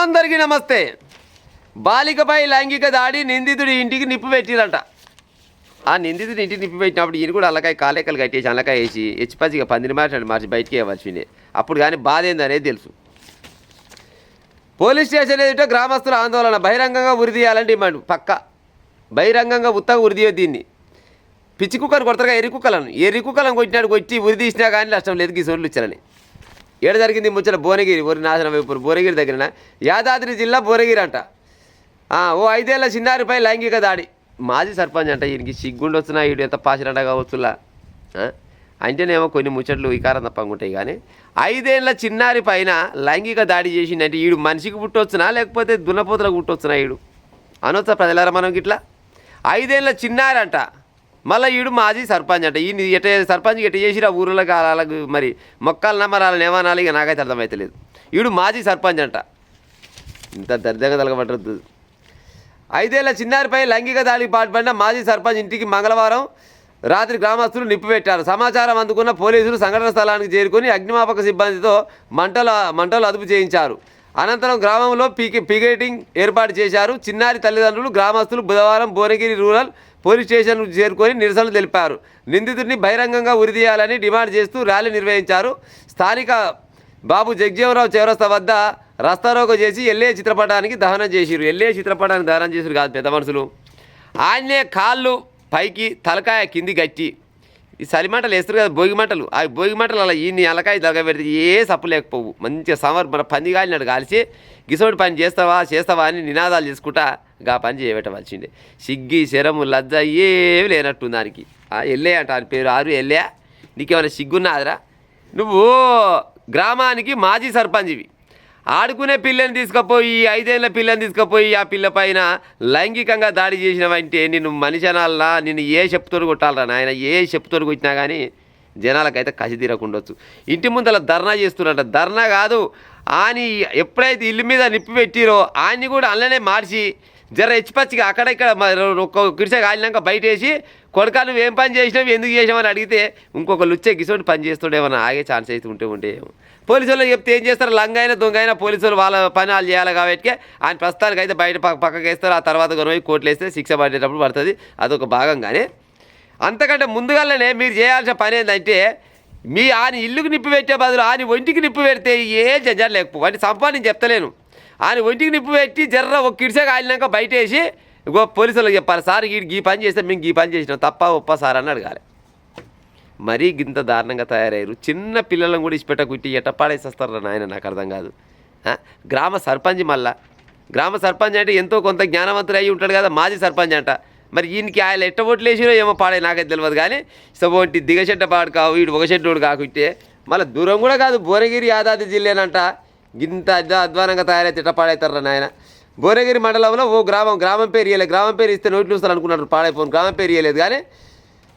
అందరికీ నమస్తే. బాలికపై లైంగిక దాడి నిందితుడి ఇంటికి నిప్పు పెట్టిరంట. ఆ నిందితుడి ఇంటికి నిప్పు పెట్టినప్పుడు ఈయన కూడా అల్లకాయ కాలేకలు కట్టేసి అల్లకాయ వేసి హెచ్చిపచ్చిగా పందిరి మార్చి బయటికి ఇవ్వాల్సిందే. అప్పుడు కానీ బాధ ఏందనేది తెలుసు. పోలీస్ స్టేషన్ ఎదుట గ్రామస్తుల ఆందోళన. బహిరంగంగా ఉరిదీయాలని డిమాండ్. పక్క బహిరంగంగా ఉత్తగా ఉరిదీయ దీన్ని. పిచ్చి కుక్కను కొడతారుగా ఎర్రి కుక్కలను కొట్టి ఉరిదీసినా కానీ నష్టం లేదు. గీసోళ్ళు ఇచ్చారని ఏడ జరిగింది ముచ్చట భువనగిరి ఒరి నాశనం వైపు భువనగిరి దగ్గర యాదాద్రి జిల్లా భువనగిరి అంట. ఓ 5 ఏళ్ల చిన్నారిపై లైంగిక దాడి. మాజీ సర్పంచ్ అంట. ఈయనకి సిగ్గుండొచ్చున్నా వీడు ఎంత పాసిరంట కావచ్చులా అంటేనేమో కొన్ని ముచ్చట్లు వికారం తప్పకుంటాయి. కానీ 5 ఏళ్ల చిన్నారి పైన లైంగిక దాడి చేసిందంటే వీడు మనిషికి పుట్టొచ్చునా లేకపోతే దున్నపోతులకు పుట్టొచ్చునా వీడు అనొచ్చా ప్రజలారా మనం గిట్లా. 5 ఏళ్ల చిన్నారి అంట. మళ్ళీ వీడు మాజీ సర్పంచ్ అంట. ఈయన ఎట సర్పంచ్కి ఎట్ట చేసి ఆ ఊళ్ళకి వాళ్ళకు మరి మొక్కలన్నా మరి వాళ్ళని ఏమనాలి ఇక నాకైతే అర్థమవుతలేదు. వీడు మాజీ సర్పంచ్ అంట. ఇంత దర్జాగా తలగబట్టద్దు. 5 ఏళ్ల చిన్నారిపై లైంగిక దాడికి పాల్పడిన మాజీ సర్పంచ్ ఇంటికి మంగళవారం రాత్రి గ్రామస్తులు నిప్పు పెట్టారు. సమాచారం అందుకున్న పోలీసులు సంఘటన స్థలానికి చేరుకొని అగ్నిమాపక సిబ్బందితో మంటలు అదుపు చేయించారు. అనంతరం గ్రామంలో పికెటింగ్ ఏర్పాటు చేశారు. చిన్నారి తల్లిదండ్రులు గ్రామస్తులు బుధవారం భువనగిరి రూరల్ పోలీస్ స్టేషన్కు చేరుకొని నిరసనలు తెలిపారు. నిందితుడిని బహిరంగంగా ఉరిదీయాలని డిమాండ్ చేస్తూ ర్యాలీ నిర్వహించారు. స్థానిక బాబు జగజీవనరావు చౌరస్తా వద్ద రస్తారోకో చేసి ఎల్ఏ చిత్రపటానికి దహనం చేసిరు. ఎల్ఏ చిత్రపటానికి దహనం చేసిరు కాదు పెద్ద మనుషులు. ఆయనే కాళ్ళు పైకి తలకాయ కింది గట్టి ఈ సలిమంటలు వేస్తారు కదా భోగి మంటలు. ఆ భోగి మంటలు అలా ఈయన్ని అలకాయ తలకాయ పెడితే ఏ సప్పు లేకపోవు. మంచిగా మన పంది కాలినాడు కాల్చి గిసోటి పని చేస్తావా అని నినాదాలు చేసుకుంటా గా పని చేయబెట్టవలసిందే. సిగ్గి శరము లజ్జ ఏమి లేనట్టు దానికి. ఎల్లే అంట అని పేరు. ఆరు ఎల్లే నీకేమైనా సిగ్గున్నాదిరా? నువ్వు గ్రామానికి మాజీ సర్పంచ్వి. ఆడుకునే పిల్లని తీసుకుపోయి 5 ఏళ్ల పిల్లని తీసుకుపోయి ఆ పిల్ల పైన లైంగికంగా దాడి చేసినవంటే నిన్ను మనిషి అనాలనా? నిన్ను ఏ చెప్పుతోడు కొట్టాలరా నాయన? ఏ చెప్పుతోడు కొట్టినా కానీ జనాలకైతే కసి తీరకుండొచ్చు. ఇంటి ముందర ధర్నా చేస్తున్నట్ట. ధర్నా కాదు అని ఎప్పుడైతే ఇల్లు మీద నిప్పి పెట్టిరో ఆయన్ని కూడా అల్లనే మార్చి జర హెచ్చిపచ్చిగా అక్కడ ఇక్కడ ఒక్క కిరిసే కాలినాక బయట వేసి కొడుకా నువ్వు ఏం పని చేసినావు ఎందుకు చేసినావని అడిగితే ఇంకొక లుచ్చే గిసోటి పని చేస్తుండేమన్నా ఆగే ఛాన్స్ అయితే ఉంటే పోలీసు వాళ్ళు చెప్తే ఏం చేస్తారు? లంగైనా దొంగైనా పోలీసు వాళ్ళు వాళ్ళ పని వాళ్ళు చేయాలి కాబట్టి ఆయన ప్రస్తుతానికి అయితే బయట పక్కకి వేస్తారు. ఆ తర్వాత కొనవి కోర్టులు వేస్తే శిక్ష పడేటప్పుడు పడుతుంది. అదొక భాగంగానే. అంతకంటే ముందుగానే మీరు చేయాల్సిన పని ఏంటంటే ఆయన ఇల్లుకి నిప్పు పెట్టే బదులు ఆయన ఒంటికి నిప్పు పెడితే ఏ జంజాలు లేకపోవు. అంటే సంపాదన చెప్తలేను. ఆయన ఒంటికి నిప్పు పెట్టి జర్ర ఒక కిడిసే కాలినాక బయట వేసి పోలీసు వాళ్ళకి చెప్పాలి, సార్ ఈ పని చేస్తే మేము ఈ పని చేసినాం తప్ప ఒప్ప సార్ అని అడగాలి. మరీ గింత దారుణంగా తయారయ్యారు. చిన్న పిల్లలను కూడా ఇచ్చిపెట్ట కుట్టి ఎట్ట పాడేసేస్తారు నాయన నాకు అర్థం కాదు. గ్రామ సర్పంచ్ మళ్ళా గ్రామ సర్పంచ్ అంటే ఎంతో కొంత జ్ఞానవంతులు అయ్యి ఉంటాడు కదా మాజీ సర్పంచ్ అంట. మరి ఈయనకి ఆయన ఎట్ట ఓట్లు వేసిరో ఏమో పాడే నాకైతే తెలియదు. కానీ సోటి దిగచెట్ట పాడు కావు వీడు ఒక చెడ్డోడు కాకుంటే మళ్ళీ దూరం కూడా కాదు భువనగిరి యాదాద్రి జిల్లేనంట. గింత అధ్వానంగా తయారైతే ఎట్ట పాడవుతారా నాయన. భువనగిరి మండలంలో ఓ గ్రామం పేరు ఇవ్వలేదు. గ్రామం పేరు ఇస్తే నోట్లు చూస్తారు అనుకున్నారు పాడైపోను. గ్రామం పేరు ఇవ్వలేదు. కానీ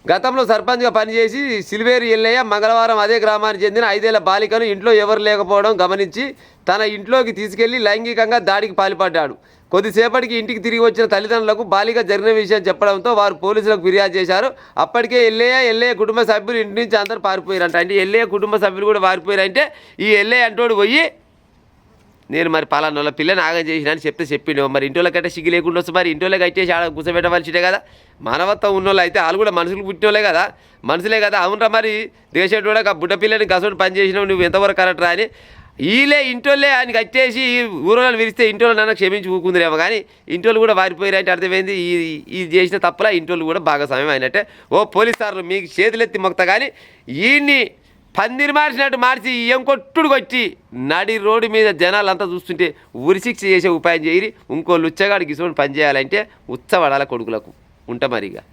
గతంలో సర్పంచ్గా పనిచేసి సిల్వేరు ఎల్లయ్య మంగళవారం అదే గ్రామానికి చెందిన 5 ఏళ్ల బాలికను ఇంట్లో ఎవరు లేకపోవడం గమనించి తన ఇంట్లోకి తీసుకెళ్లి లైంగికంగా దాడికి పాల్పడ్డాడు. కొద్దిసేపటికి ఇంటికి తిరిగి వచ్చిన తల్లిదండ్రులకు బాలిక జరిగిన విషయం చెప్పడంతో వారు పోలీసులకు ఫిర్యాదు చేశారు. అప్పటికే ఎల్లయ్య కుటుంబ సభ్యులు ఇంటి నుంచి అందరూ పారిపోయారంట. అంటే ఎల్లయ్య కుటుంబ సభ్యులు కూడా పారిపోయారంటే ఈ ఎల్లయ్య అంటోడు పోయి నేను మరి పలానా వాళ్ళ పిల్లని ఆగం చేసిన అని చెప్పిండు. మరి ఇంటోళ్ళ కంటే సిగ్గు లేకుండా వస్తుంది. మరి ఇంటోళ్ళకి కట్టేసి ఆడ కూర్చోబెట్టవలసినే కదా. మానవత్వం ఉన్నోళ్ళు అయితే వాళ్ళు కూడా మనుషులు పుట్టినోళ్ళే కదా, మనుషులే కదా. అవునరా మరి దేశంలో ఆ బుడ్డ పిల్లని గసోటి పని చేసినావు నువ్వు ఎంతవరకు కరెక్ట్ రా అని వీళ్ళే ఇంటోళ్ళే ఆయన కట్టేసి ఊరోళ్ళని విరిస్తే ఇంటోళ్ళు నన్ను క్షమించి ఊకుందిరేమో. కానీ ఇంటోళ్ళు కూడా వారిపోయారు అంటే అర్థమైంది ఇది చేసిన తప్పులా ఇంటోళ్ళు కూడా భాగస్వామ్యం అయినట్టే. ఓ పోలీస్ సార్లు మీకు చేతులెత్తి మొక్తా. కానీ ఈయన్ని పందిరి మార్చినట్టు మార్చి కొట్టుడు కొట్టి నడి రోడ్డు మీద జనాలంతా చూస్తుంటే ఉరిశిక్ష చేసే ఉపాయం చేయరి. ఇంకో లుచ్చగాడికి ఇసుకొని పని చేయాలంటే ఉచ్చబడాల కొడుకులకు ఉంటా మరిగా.